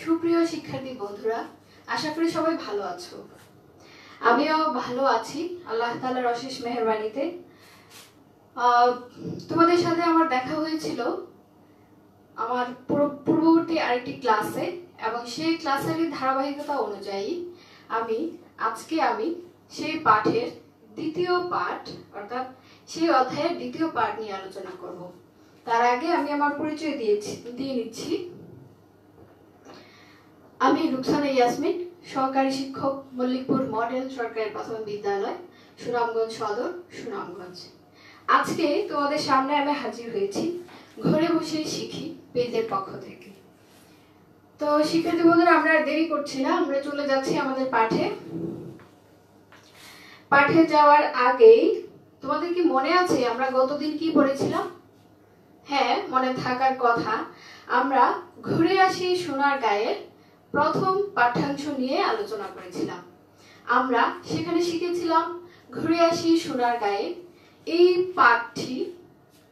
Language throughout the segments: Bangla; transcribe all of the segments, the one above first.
সুপ্রিয় শিক্ষার্থী বন্ধুরা, আশা করি সবাই ভালো আছো। আমিও ভালো আছি আল্লাহ তাআলার অশেষ মেহেরবানিতে। তোমাদের সাথে আমার দেখা হয়েছিল আমার পূর্ববর্তী আরেকটি ক্লাসে, এবং সেই ক্লাসের ধারাবাহিকতা অনুযায়ী আজকে সেই পাঠের দ্বিতীয় পাঠ অর্থাৎ সেই অধ্যায়ের দ্বিতীয় পাঠ নিয়ে আলোচনা করব। তার আগে আমি আমার পরিচয় দিয়ে নিচ্ছি। আমি রুকসানা ইয়াসমিন, সহকারী শিক্ষক, মল্লিকপুর মডেল সরকারি প্রাথমিক বিদ্যালয়, সুনামগঞ্জ সদর, সুনামগঞ্জ। আজকে তোমাদের সামনে আমি হাজির হয়েছি ঘরে বসে শিখি পেজের পক্ষ থেকে। তো শিক্ষার্থী বন্ধুরা, আমরা দেরি করছি না, আমরা চলে যাচ্ছি আমাদের পাঠে যাওয়ার আগেই তোমাদের কি মনে আছে আমরা গতদিন কি পড়েছিলাম? হ্যাঁ, মনে থাকার কথা। আমরা ঘুরে আসি সোনার গায়ের প্রথম পাঠ্যাংশ নিয়ে আলোচনা করেছিলাম। আমরা সেখানে শিখেছিলাম ঘুরে আসি সোনার গায়ে এই পাঠটি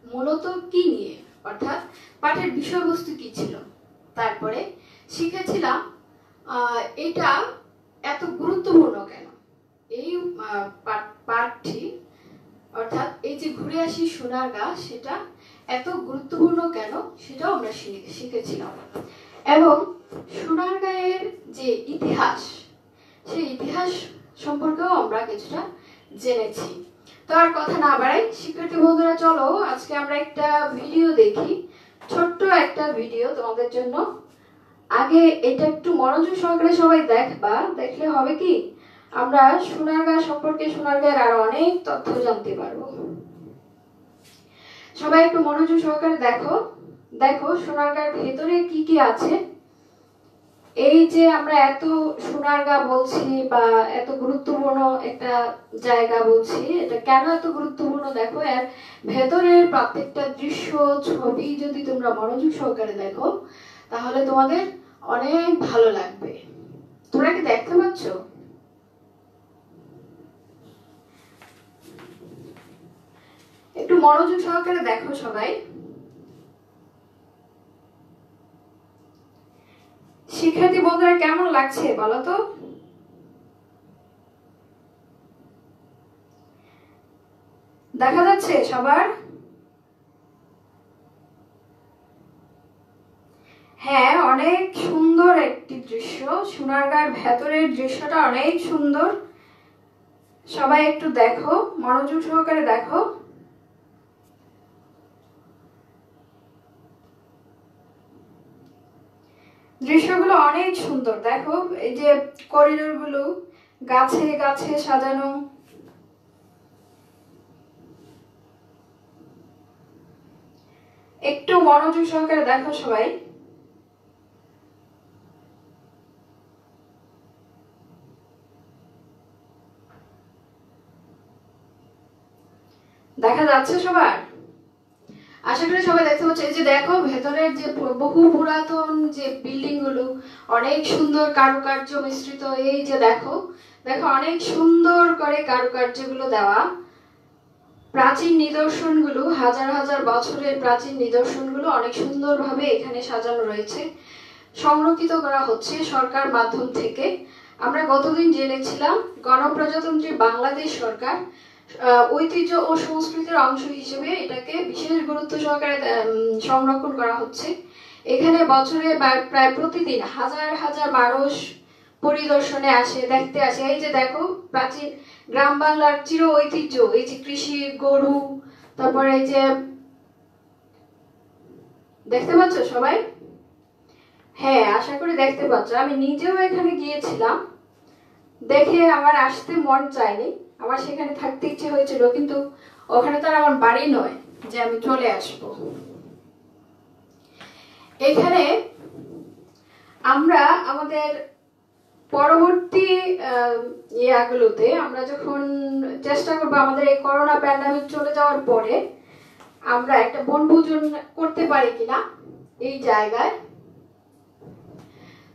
মূলত কি নিয়ে, অর্থাৎ পাঠের বিষয়বস্তু কি ছিল। তারপরে শিখেছিলাম এটা এত গুরুত্বপূর্ণ কেন, এই পাঠটি অর্থাৎ এই যে ঘুরে আসি সোনার গা সেটা এত গুরুত্বপূর্ণ কেন সেটাও আমরা শিখেছিলাম। এবং সোনারগাঁয়ের যে ইতিহাস, সেই ইতিহাস সম্পর্কেও আমরা কিছুটা জেনেছি। তো আর কথা না বাড়াই শিক্ষার্থী বন্ধুরা, চলো আজকে আমরা একটা ভিডিও দেখি, ছোট্ট একটা ভিডিও তোমাদের জন্য। আগে এটা একটু মনোযোগ সহকারে সবাই দেখবা, দেখলে হবে কি আমরা সোনারগাঁ সম্পর্কে, সোনারগাঁয়ের আরো অনেক তথ্য জানতে পারবো। সবাই একটু মনোযোগ সহকারে দেখো সোনারগাঁর ভেতরে কি কি আছে। এই যে আমরা এত সোনারগাঁ বলছি বা এত গুরুত্বপূর্ণ একটা জায়গা বলছি, এটা কেন এত গুরুত্বপূর্ণ দেখো, এর ভেতরের প্রত্যেকটা দৃশ্য ছবি যদি তোমরা মনোযোগ সহকারে দেখো তাহলে তোমাদের অনেক ভালো লাগবে। তোমরা কি দেখতে পাচ্ছ? একটু মনোযোগ সহকারে দেখো সবাই। শিক্ষার্থী বন্ধুরা, কেমন লাগছে বলো তো? দেখা যাচ্ছে সবার? হ্যাঁ, অনেক সুন্দর একটি দৃশ্য। সোনারগাঁর ভেতরের দৃশ্যটা অনেক সুন্দর। সবাই একটু দেখো, মনোযোগ সহকারে দেখো। দৃশ্যগুলো অনেক সুন্দর। দেখো এই যে করিডোর গুলো গাছে গাছে সাজানো, একটু মনোযোগ সহকারে দেখো সবাই। দেখা যাচ্ছে সবার? আশা করি সবাই দেখতে পাচ্ছে। এই যে দেখো ভেতরের যে বহু পুরাতন যে বিল্ডিং গুলো, অনেক সুন্দর কারুকার্য মিশ্রিত। এই যে দেখো অনেক সুন্দর করে কারুকার্যগুলো দেওয়া। প্রাচীন নিদর্শনগুলো, হাজার হাজার বছরের প্রাচীন নিদর্শনগুলো অনেক সুন্দরভাবে এখানে সাজানো রয়েছে, সংরক্ষিত করা হচ্ছে সরকার মাধ্যম থেকে। আমরা গতদিন জেনেছিলাম গণপ্রজাতন্ত্রী বাংলাদেশ সরকার ঐতিহ্য ও সংস্কৃতির অংশ হিসেবে এটাকে বিশেষ গুরুত্ব সহকারে সংরক্ষণ করা হচ্ছে। এখানে বছরে প্রায় প্রতিদিন হাজার হাজার মানুষ পরিদর্শনে আসে, দেখতে আসে। এই যে দেখো প্রাচীন গ্রাম বাংলার চির ঐতিহ্য, এই যে কৃষি, গরু, তারপরে এই যে দেখতে পাচ্ছ সবাই? হ্যাঁ, আশা করি দেখতে পাচ্ছ। আমি নিজেও এখানে গিয়েছিলাম, দেখে আমার আসতে মন চায়নি, আমার সেখানে থাকতে ইচ্ছে হয়েছিল, কিন্তু ওখানে তো আর আমার বাড়ি নয় যে আমি চলে আসব। এখানে আমরা আমাদের পরবর্তী ইয়াগুলোতে আমরা যখন চেষ্টা করবো আমাদের এই করোনা প্যান্ডামিক চলে যাওয়ার পরে আমরা একটা বনভোজন করতে পারি কিনা এই জায়গায়।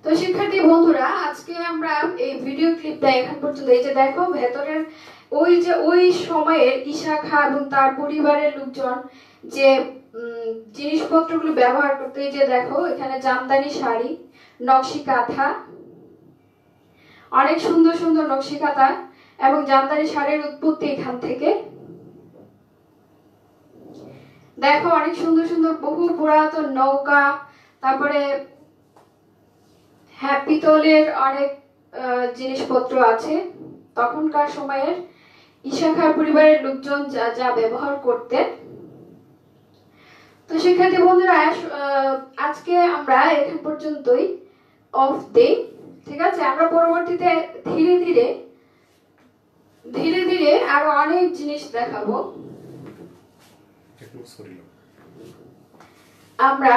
তো শিক্ষার্থী বন্ধুরা, আজকে আমরা এই ভিডিও ক্লিপটা এখন পর্যন্ত, এই যে দেখো ভেতরের ওই সময়ের ঈশা খাঁ এবং তার পরিবারের লোকজন যে জিনিসপত্রগুলো ব্যবহার করতে, এই যে দেখো এখানে জামদানি শাড়ি, নকশি কাঁথা, অনেক সুন্দর সুন্দর নকশি কাঁথা এবং জামদানি শাড়ির উৎপত্তি এখান থেকে। দেখো অনেক সুন্দর সুন্দর বহু পুরাতন নৌকা, তারপরে হ্যাঁ পিতলের অনেক জিনিসপত্র আছে। তখনকার সময়ের ঈশা খাঁ পরিবারের লোকজন যা যা ব্যবহার করতেন। তো শিক্ষার্থী বন্ধুরা আজকে আমরা এখান পর্যন্তই অফ দেই, ঠিক আছে? আমরা পরবর্তীতে ধীরে ধীরে ধীরে ধীরে আরো অনেক জিনিস দেখাবো। আমরা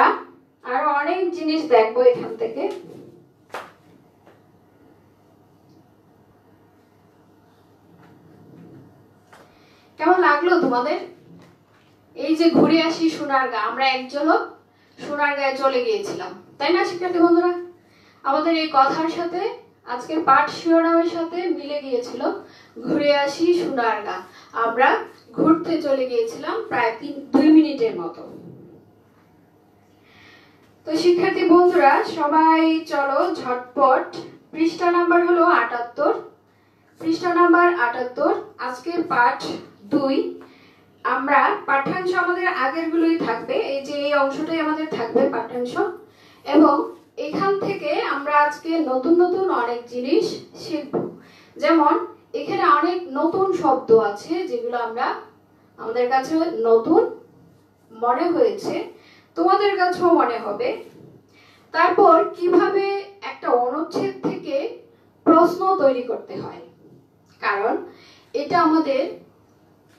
আরো অনেক জিনিস দেখবো এখান থেকে। কেমন লাগলো তোমাদের? এই যে ঘুরে আসি সোনারগাঁ, আমরা একজনও সোনারগাঁয়ে চলে গিয়েছিলাম, তাই না শিক্ষার্থী বন্ধুরা? আমাদের এই কথার সাথে আজকের পাঠ শিরোনামের সাথে মিলে গিয়েছিল ঘুরে আসি সোনারগাঁ। আমরা ঘুরতে চলে গিয়েছিলাম প্রায় 2 মিনিটের মতো। তো শিক্ষার্থী বন্ধুরা সবাই চলো ঝটপট, পৃষ্ঠা নাম্বার হলো 78, পৃষ্ঠা নাম্বার 78, আজকের পাঠ 2। আমরা পাঠ্যাংশ আমাদের আগের গুলোই থাকবে, এই যে এই অংশটাই আমাদের থাকবে পাঠ্যাংশ, এবং এখান থেকে আমরা আজকে নতুন নতুন অনেক জিনিস শিখব। যেমন এখানে অনেক নতুন শব্দ আছে যেগুলো আমরা আমাদের কাছে নতুন মনে হয়েছে, তোমাদের কাছেও মনে হবে। তারপর কিভাবে একটা অনুচ্ছেদ থেকে প্রশ্ন তৈরি করতে হয়, কারণ এটা আমাদের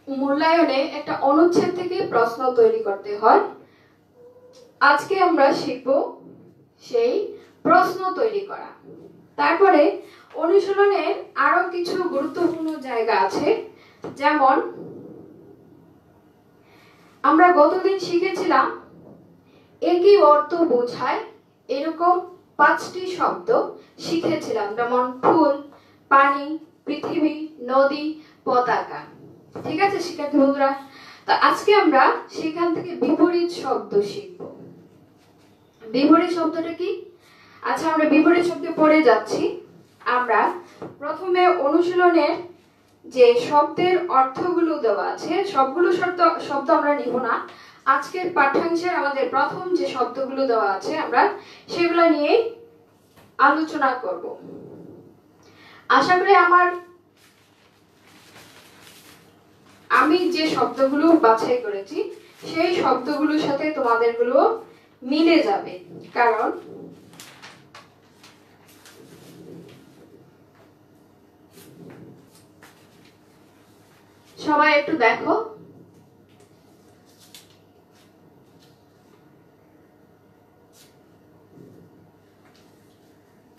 মূল্যায়নে একটা অনুচ্ছেদ থেকে প্রশ্ন তৈরি করতে হয়। আজকে আমরা শিখব সেই প্রশ্ন তৈরি করা। তারপরে অনুশীলনের আরো কিছু গুরুত্বপূর্ণ জায়গা আছে, যেমন আমরা গতদিন শিখেছিলাম একই অর্থ বোঝায় এরকম 5টি শব্দ শিখেছিলাম, যেমন ফুল, পানি, পৃথিবী, নদী, পতাকা, ঠিক আছে শিক্ষার্থী বন্ধুরা? তো আজকে আমরা সেখান থেকে বিপরীত শব্দ শিখব। বিপরীত শব্দটা কি? আচ্ছা আমরা বিপরীত শব্দ পড়ে যাচ্ছি। আমরা প্রথমে অনুশীলনের যে শব্দের অর্থগুলো দেওয়া আছে সবগুলো শব্দ আমরা নিব না। আজকের পাঠ্যাংশের আমাদের প্রথম যে শব্দগুলো দেওয়া আছে আমরা সেগুলো নিয়ে আলোচনা করব। আশা করি আমি যে শব্দগুলো বাছাই করেছি সেই শব্দগুলোর সাথে তোমাদেরগুলো মিলে যাবে, কারণ সবাই একটু দেখো,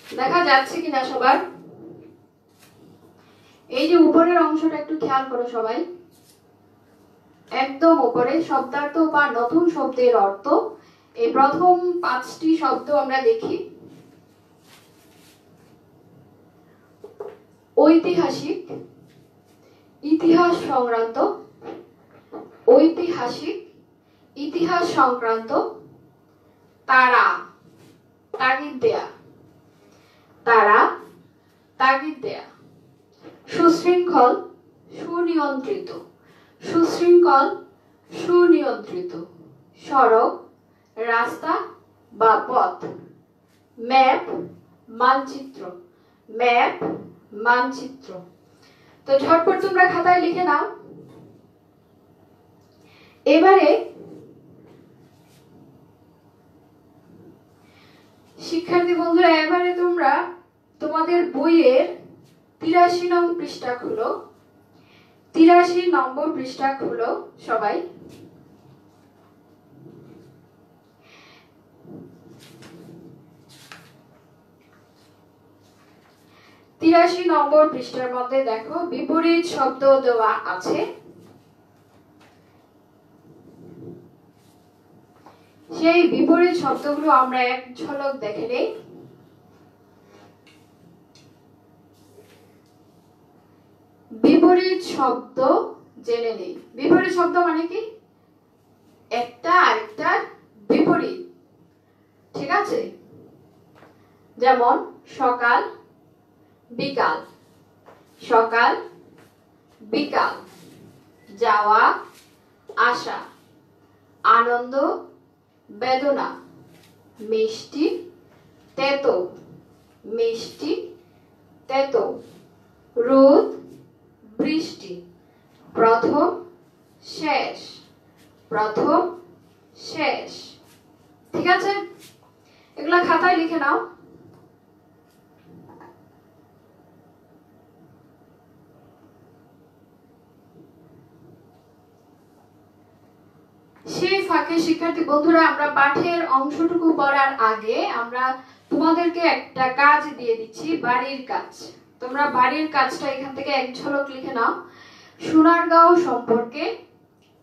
দেখা যাচ্ছে কিনা সবার? এই যে উপরের অংশটা একটু খেয়াল করো সবাই, একদম উপরে শব্দার্থ বা নতুন শব্দের অর্থ। এই প্রথম 5টি শব্দ আমরা দেখি। ঐতিহাসিক, ইতিহাস সংক্রান্ত, ঐতিহাসিক, ইতিহাস সংক্রান্ত, তারা, তাগিদ দেয়া, তারা, তাগিদ দেয়া, সুশৃঙ্খল, সুনিয়ন্ত্রিত, সুশৃঙ্খল, সুনিয়ন্ত্রিত, সড়ক, রাস্তা বা পথ, ম্যাপ, মানচিত্র, ম্যাপ, মানচিত্র। তো ঝটপট তোমরা খাতায় লিখে নাও। এবারে শিক্ষার্থী বন্ধুরা এবারে তোমরা তোমাদের বইয়ের 83 নং পৃষ্ঠা খুলো, 83 নম্বর পৃষ্ঠা খুলো সবাই। তিরাশি নম্বর পৃষ্ঠার মধ্যে দেখো বিপরীত শব্দ দেওয়া আছে। সেই বিপরীত শব্দগুলো আমরা এক ঝলক দেখে নেই। বিপরীত শব্দ জেনে নেই। বিপরীত শব্দ মানে কি? একটা আরেকটার বিপরীত, ঠিক আছে? যেমন সকাল বিকাল, সকাল বিকাল, যাওয়া আসা, আনন্দ বেদনা, মিষ্টি তেতো, মিষ্টি তেতো, রোদ বৃষ্টি, প্রথম শেষ, প্রথম শেষ। ঠিক আছে, এগুলা খাতায় লিখে নাও। সেই ফাঁকে শিক্ষার্থী বন্ধুরা, আমরা পাঠের অংশটুকু পড়ার আগে আমরা তোমাদেরকে একটা কাজ দিয়ে দিচ্ছি, বাড়ির কাজ। তোমরা বাড়ির কাজটা এখান থেকে এক ঝলক লিখে নাও। সোনারগাঁও সম্পর্কে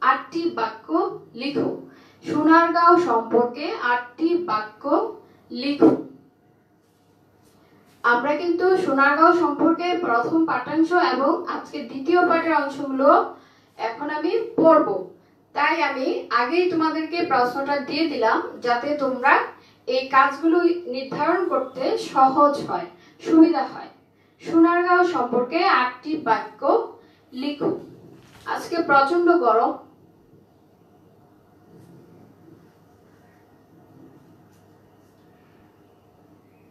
8টি বাক্য লিখো। সোনারগাঁও সম্পর্কে 8টি বাক্য লিখো। আমরা কিন্তু সোনারগাঁও সম্পর্কে প্রথম পাঠ্যাংশ এবং আজকে দ্বিতীয় পাঠের অংশগুলো এখন আমি পড়ব। তাই আমি আগেই তোমাদেরকে প্রশ্নটা দিয়ে দিলাম যাতে তোমরা এই কাজগুলো নির্ধারণ করতে সহজ হয়, সুবিধা হয়। সোনারগাঁও সম্পর্কে 8টি বাক্য লিখো। আজকে প্রচন্ড গরম,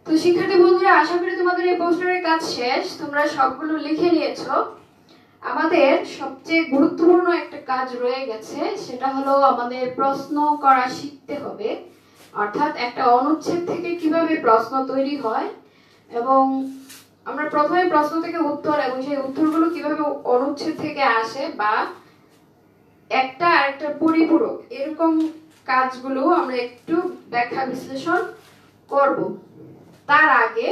তো শিক্ষার্থী বন্ধুরা, আশা করি তোমাদের এই পোস্টারের কাজ শেষ, তোমরা সবগুলো লিখে নিয়েছো। আমাদের সবচেয়ে গুরুত্বপূর্ণ একটা কাজ রয়ে গেছে, সেটা হলো আমাদের প্রশ্ন করা শিখতে হবে। অর্থাৎ একটা অনুচ্ছেদ থেকে কিভাবে প্রশ্ন তৈরি হয় এবং আমরা প্রথমে প্রশ্ন থেকে উত্তর এবং সেই উত্তরগুলো কিভাবে অনুচ্ছেদ থেকে আসে বা একটা আরেকটা পরিপূরক, এরকম কাজগুলো আমরা একটু ব্যাখ্যা বিশ্লেষণ করব। তার আগে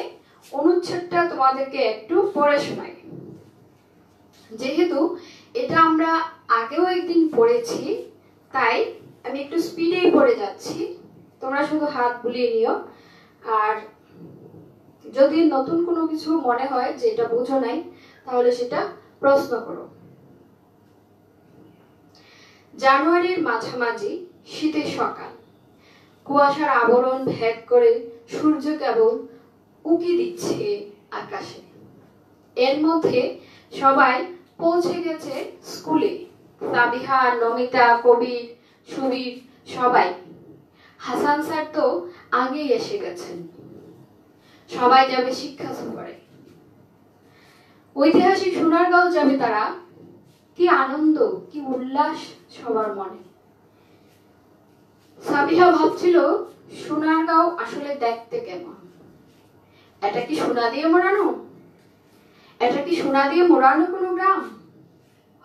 অনুচ্ছেদটা তোমাদেরকে একটু পড়ে শোনাই। যেহেতু এটা আমরা আগেও একদিন পড়েছি, তাই আমি একটু স্পিডেই পড়ে যাচ্ছি, তোমরা শুধু হাত বুলিয়ে নিও। আর যদি নতুন কোনো কিছু মনে হয় যে এটা বুঝো নাই, তাহলে সেটা প্রশ্ন করো। জানুয়ারির মাঝামাঝি, শীতের সকাল, কুয়াশার আবরণ ভেদ করে সূর্য কেবল উকি দিচ্ছে আকাশে। এর মধ্যে সবাই পৌঁছে গেছে স্কুলে। সাবিহা, নমিতা, কবির, সুবীর সবাই। হাসান স্যার তো আগেই এসে গেছেন। সবাই যাবে শিক্ষা সফরে। ঐতিহাসিক সোনারগাঁও যাবে তারা। কি আনন্দ, কি উল্লাস সবার মনে। সাবিহা ভাবছিল সোনারগাঁও আসলে দেখতে কেমন। এটা কি সোনা দিয়ে মোড়ানো? এটা কি সোনা দিয়ে মোড়ানো কোনো গ্রাম?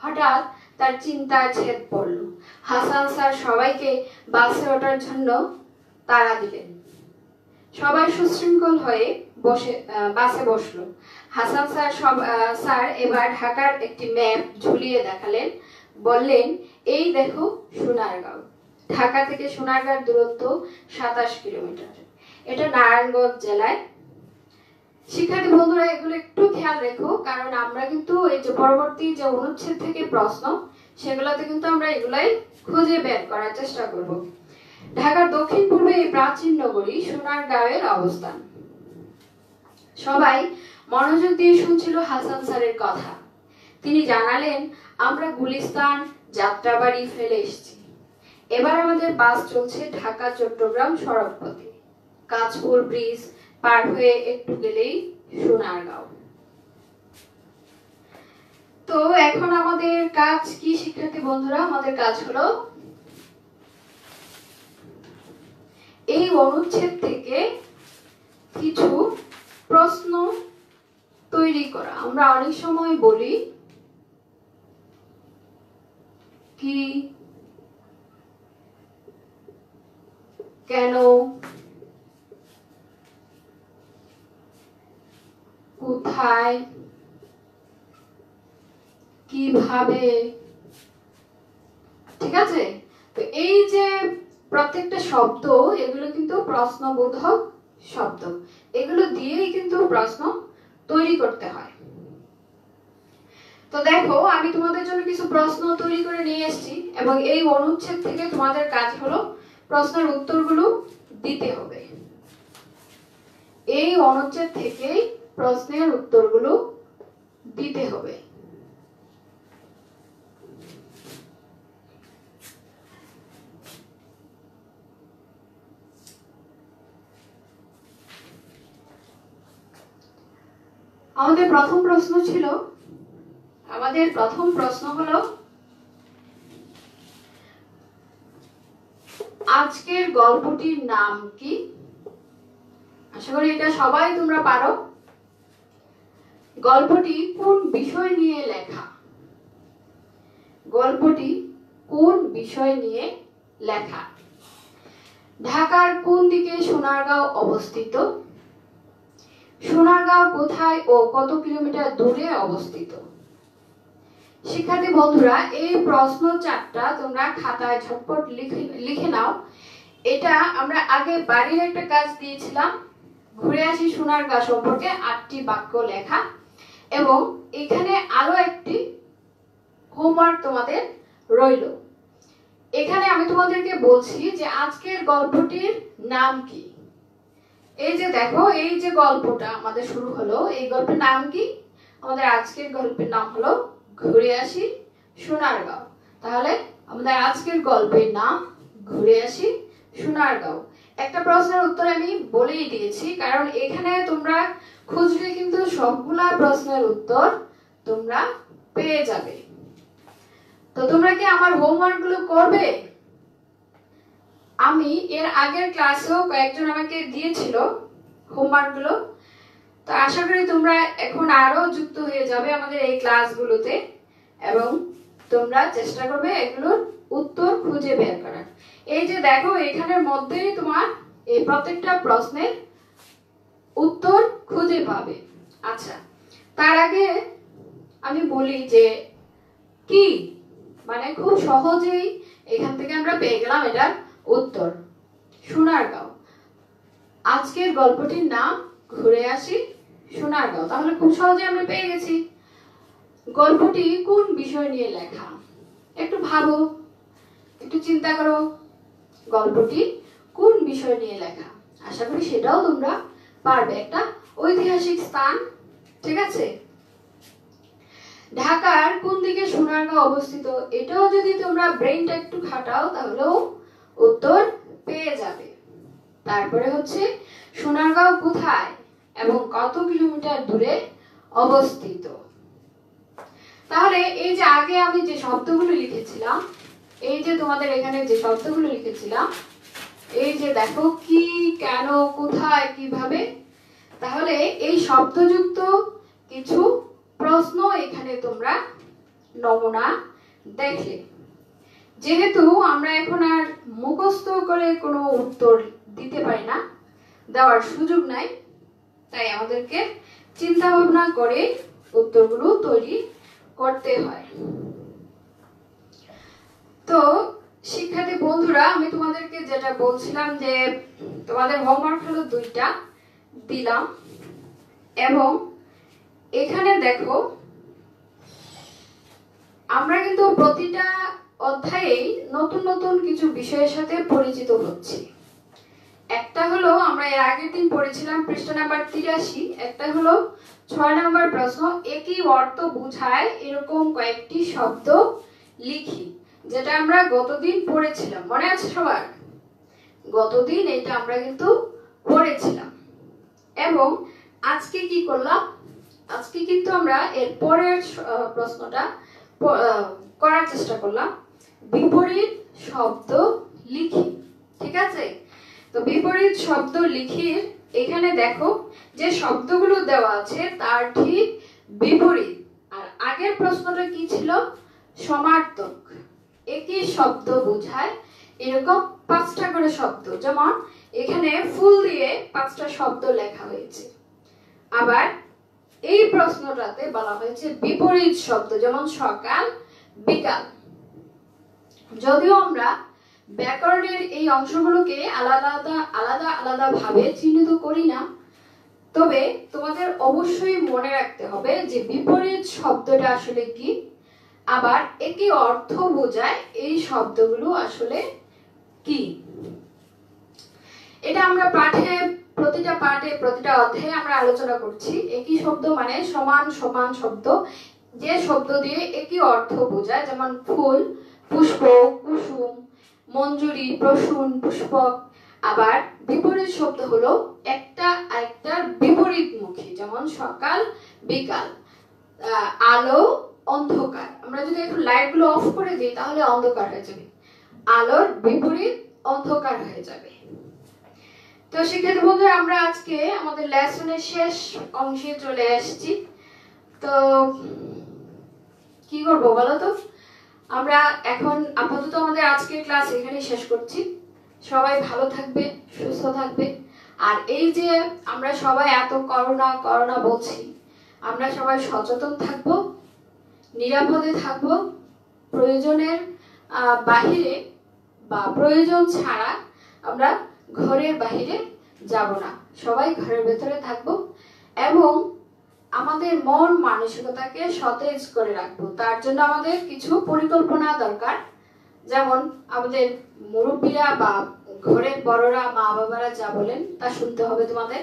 হঠাৎ তার চিন্তায় ছেদ পড়ল। হাসান স্যার সবাইকে বাসে ওঠার জন্য তাড়া দিলেন। সবাই সুশৃঙ্খল হয়ে বাসে বসলো। হাসান স্যার এবার ঢাকার একটি ম্যাপ ঝুলিয়ে দেখালেন, বললেন, এই দেখো সোনারগাঁও। ঢাকা থেকে সোনারগাঁর দূরত্ব 27 কিলোমিটার। এটা নারায়ণগঞ্জ জেলায়। শিক্ষার্থী বন্ধুরা, এগুলো একটু খেয়াল রেখো, কারণ আমরা কিন্তু এই যে পরবর্তী যে অনুচ্ছেদ থেকে প্রশ্ন, সেগুলোতে কিন্তু আমরা এগুলাই খুঁজে বের করার চেষ্টা করব। ঢাকার দক্ষিণ পূর্বে এই প্রাচীন নগরী সোনারগাঁওয়ের অবস্থান। সবাই মনোযোগ দিয়ে শুনছিল হাসান স্যারের কথা। তিনি জানালেন, আমরা গুলিস্তান যাত্রাবাড়ি ফেলে এসেছি। এবার আমাদের বাস চলছে ঢাকা চট্টগ্রাম সড়ক পথে। কাঁচপুর ব্রিজ পার হয়ে একটু গেলেই সোনারগাঁও। তো এখন আমাদের কাজ কি শিক্ষার্থী বন্ধুরা? আমাদের কাজ হলো এই অনুচ্ছেদ থেকে কিছু প্রশ্ন তৈরি করা। আমরা অনেক সময় বলি কি, কেন, কোথায়, কিভাবে। ঠিক আছে, তো এই যে প্রত্যেকটা শব্দ, এগুলো কিন্তু প্রশ্নবোধক শব্দ। এগুলো দিয়েই কিন্তু প্রশ্ন তৈরি করতে হয়। তো দেখো, আমি তোমাদের জন্য কিছু প্রশ্ন তৈরি করে নিয়ে এসেছি এবং এই অনুচ্ছেদ থেকে তোমাদের কাজ হলো প্রশ্নের উত্তরগুলো দিতে হবে। এই অনুচ্ছেদ থেকেই প্রশ্নের উত্তরগুলো দিতে হবে। আমাদের প্রথম প্রশ্ন হলো আজকের গল্পটির নাম কি? আশা করি এটা সবাই তোমরা পারো। গল্পটি কোন বিষয় নিয়ে লেখা? গল্পটি কোন বিষয় নিয়ে লেখা? ঢাকার কোন দিকে সোনারগাঁও অবস্থিত? সোনারগাঁও কোথায় ও কত কিলোমিটার দূরে অবস্থিত? শিক্ষার্থী বন্ধুরা, এই প্রশ্ন চারটা তোমরা খাতায় ঝটপট লিখে নাও। এটা আমরা আগে বাড়ির একটা কাজ দিয়েছিলাম, ঘুরে আসি সোনারগাঁও সম্পর্কে 8টি বাক্য লেখা, এবং এখানে আরো একটি হোমওয়ার্ক তোমাদের রইল। এখানে আমি তোমাদেরকে বলছি যে আজকের গল্পটির নাম কি। এই যে দেখো, এই যে গল্পটা আমাদের শুরু হলো, এই গল্পের নাম কি? আমাদের আজকের গল্পের নাম হলো ঘুরে আসি সোনারগাঁও। তাহলে আমাদের আজকের গল্পের নাম ঘুরে আসি সোনারগাঁও। একটা প্রশ্নের উত্তর আমি বলেই দিয়েছি, কারণ এখানে তোমরা খুঁজলে কিন্তু সবগুলা প্রশ্নের উত্তর তোমরা পেয়ে যাবে। তো তোমরা কি আমার হোমওয়ার্ক গুলো করবে? আমি এর আগের ক্লাসেও কয়েকজন আমাকে দিয়েছিল হোমওয়ার্ক গুলো, তো আশা করি তোমরা এখন আরো যুক্ত হয়ে যাবে আমাদের এই ক্লাসগুলোতে, এবং তোমরা চেষ্টা করবে এগুলোর উত্তর খুঁজে বের করার। এই যে দেখো, এখানের মধ্যেই তোমার এই প্রত্যেকটা প্রশ্নের উত্তর খুঁজে পাবে। আচ্ছা, তার আগে আমি বলি যে কি, মানে খুব সহজেই এখান থেকে আমরা পেয়ে গেলাম এটার উত্তর, সোনারগাঁও। আজকের গল্পটির নাম ঘুরে আসি সোনারগাঁও। তাহলে খুব সহজে আমরা পেয়ে গেছি। গল্পটি কোন বিষয় নিয়ে লেখা? একটু ভাবো, একটু চিন্তা করো, গল্পটি কোন বিষয় নিয়ে লেখা। আশা করি সেটাও তোমরা পারবে। একটা ঐতিহাসিক স্থান, ঠিক আছে। ঢাকার কোন দিকে সোনারগাঁও অবস্থিত, এটাও যদি তোমরা ব্রেইনটা একটু খাটাও তাহলেও উত্তর পেয়ে যাবে। তারপরে হচ্ছে সোনারগাঁও কোথায় এবং কত কিলোমিটার দূরে অবস্থিত। তাহলে এই যে আগে আমি যে শব্দগুলো লিখেছিলাম, এই যে তোমাদের এখানে যে শব্দগুলো লিখেছিলাম, এই যে দেখো কি, কেন, কোথায়, কিভাবে, তাহলে এই শব্দযুক্ত কিছু প্রশ্ন এখানে তোমরা নমুনা দেখলে। যেহেতু আমরা এখন আর মুখস্থ করে কোনো উত্তর দিতে পারি না, দেওয়ার সুযোগ নাই, তাই আমাদেরকে চিন্তা ভাবনা করে উত্তরগুলো তৈরি করতে হয়। তো শিক্ষার্থী বন্ধুরা, আমি তোমাদেরকে যেটা বলছিলাম যে তোমাদের হোমওয়ার্ক হলো 2টা দিলাম, এবং এখানে দেখো আমরা কিন্তু প্রতিটা অধ্যায়ে নতুন নতুন কিছু বিষয়ের সাথে পরিচিত হচ্ছি। একটা হলো আমরা এর আগের দিন পড়েছিলাম পৃষ্ঠা নাম্বার 83, একটা হলো 6 নাম্বার প্রশ্ন, একই অর্থ বোঝায় এরকম কয়েকটি শব্দ লিখি, যেটা আমরা গতদিন পড়েছিলাম। মনে আছে সবার? গতদিন এটা আমরা কিন্তু পড়েছিলাম। এবং আজকে কি করলাম? আজকে কিন্তু আমরা এর পরের প্রশ্নটা করার চেষ্টা করলাম, বিপরীত শব্দ লিখি, ঠিক আছে। তো বিপরীত শব্দ লিখি, এখানে দেখো যে শব্দগুলো দেওয়া আছে তার ঠিক বিপরীত। আর আগের প্রশ্নটা কি ছিল? সমার্থক। একই শব্দ বোঝায় এরকম 5টা করে শব্দ, যেমন এখানে ফুল দিয়ে 5টা শব্দ লেখা হয়েছে। আবার এই প্রশ্নটাতে বলা হয়েছে বিপরীত শব্দ, যেমন সকাল, বিকাল। যদিও আমরা ব্যাকরণের এই অংশগুলোকে আলাদা আলাদা আলাদা ভাবে চিহ্নিত করি না, তবে তোমাদের অবশ্যই মনে রাখতে হবে যে বিপরীত শব্দটা আসলে কি, আবার একই অর্থ বোঝায় এই শব্দগুলো আসলে কি। এটা আমরা প্রতিটা পাঠে প্রতিটা অধ্যায়ে আমরা আলোচনা করছি একই শব্দ মানে সমান সমান শব্দ, যে শব্দ দিয়ে একই অর্থ বোঝায়, যেমন ফুল, পুষ্প, কুসুম, মঞ্জুরি, প্রসূন, পুষ্পক। আবার বিপরীত শব্দ হলো একটা আরেকটার বিপরীতমুখী, যেমন সকাল, বিকাল, আলো, অন্ধকার। আমরা যদি একটু লাইটগুলো অফ করে দিই তাহলে অন্ধকার হয়ে যাবে, আলোর বিপরীত অন্ধকার হয়ে যাবে। তো শিক্ষার্থী বন্ধুরা, আমরা আজকে আমাদের লেসনের শেষ অংশে চলে এসেছি। তো কি করবো বলো তো? আমরা এখন আপাতত আমাদের আজকের ক্লাস এখানেই শেষ করছি। সবাই ভালো থাকবে, সুস্থ থাকবে। আর এই যে আমরা সবাই এত করোনা করোনা বলছি, আমরা সবাই সচেতন থাকব, নিরাপদে থাকব, প্রয়োজনের বাহিরে বা প্রয়োজন ছাড়া আমরা ঘরের বাহিরে যাব না, সবাই ঘরের ভেতরে থাকব এবং আমাদের মন মানসিকতাকে সতেজ করে রাখবো। তার জন্য আমাদের কিছু পরিকল্পনা দরকার, যেমন আমাদের মুরব্বীরা বা ঘরের বড়রা, মা বাবারা যা বলেন তা শুনতে হবে তোমাদের।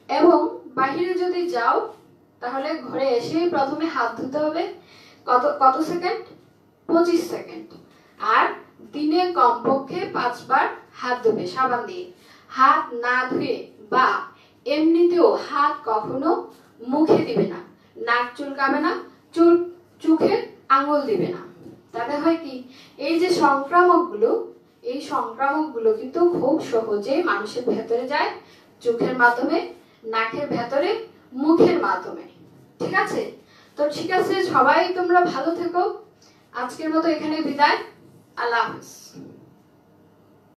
এবং বাহিরে যদি যাও তাহলে ঘরে এসে প্রথমে হাত ধুতে হবে। কত সেকেন্ড? 25 সেকেন্ড। আর দিনে কমপক্ষে 5 বার হাত ধুবে সাবান দিয়ে। হাত না ধুয়ে বা এমনিতেও হাত কখনো মুখে দিবে না, নাক চুলকাবে না, চোখে আঙুল দিবে না। তাতে হয় কি, এই যে এই সংক্রামকগুলো কিন্তু খুব সহজেই মানুষের ভেতরে যায়, চোখের মাধ্যমে, নাকের ভেতরে, মুখের মাধ্যমে। ঠিক আছে? তো ঠিক আছে, সবাই তোমরা ভালো থেকো। আজকের মতো এখানে বিদায়। আল্লাহ হাফেজ।